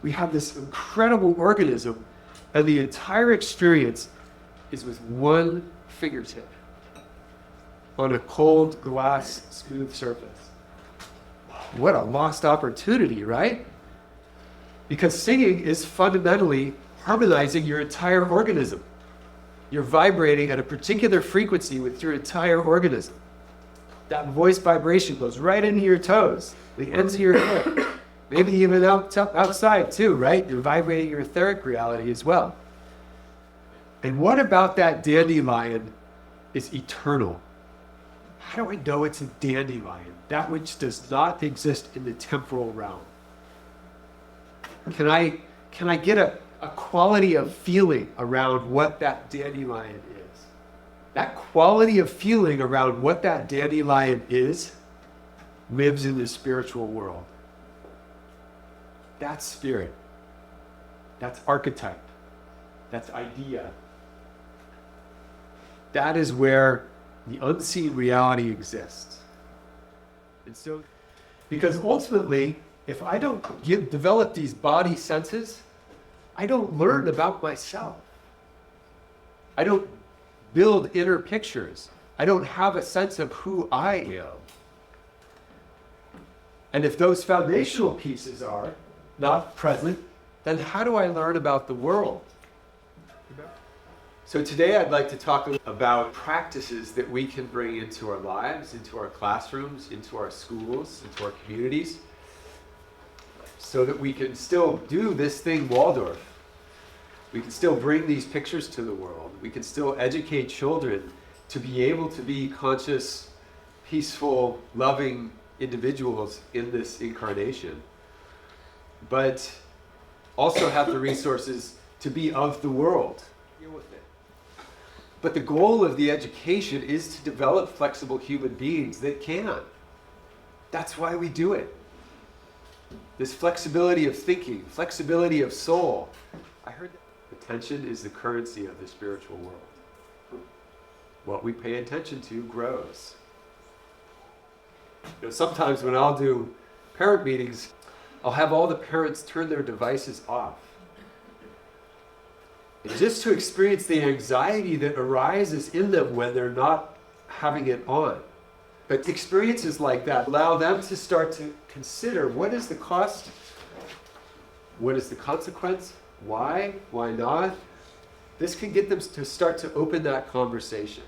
We have this incredible organism, and the entire experience is with one fingertip on a cold glass smooth surface. What a lost opportunity, right? Because singing is fundamentally harmonizing your entire organism. You're vibrating at a particular frequency with your entire organism. That voice vibration goes right into your toes, the ends of your hair, maybe even outside too, right? You're vibrating your etheric reality as well. And what about that dandelion is eternal? How do I know it's a dandelion? That which does not exist in the temporal realm. Can I get a quality of feeling around what that dandelion is? That quality of feeling around what that dandelion is lives in the spiritual world. That's spirit. That's archetype. That's idea. That is where the unseen reality exists. And so, because ultimately, if I don't develop these body senses, I don't learn about myself. I don't build inner pictures. I don't have a sense of who I am. And if those foundational pieces are not present, then how do I learn about the world? So today I'd like to talk about practices that we can bring into our lives, into our classrooms, into our schools, into our communities, so that we can still do this thing Waldorf. We can still bring these pictures to the world. We can still educate children to be able to be conscious, peaceful, loving individuals in this incarnation, but also have the resources to be of the world. Deal with it. But the goal of the education is to develop flexible human beings that can. That's why we do it. This flexibility of thinking, flexibility of soul. I heard that attention is the currency of the spiritual world. What we pay attention to grows. You know, sometimes when I'll do parent meetings, I'll have all the parents turn their devices off. Just to experience the anxiety that arises in them when they're not having it on. But experiences like that allow them to start to consider, what is the cost? What is the consequence? Why? Why not? This can get them to start to open that conversation.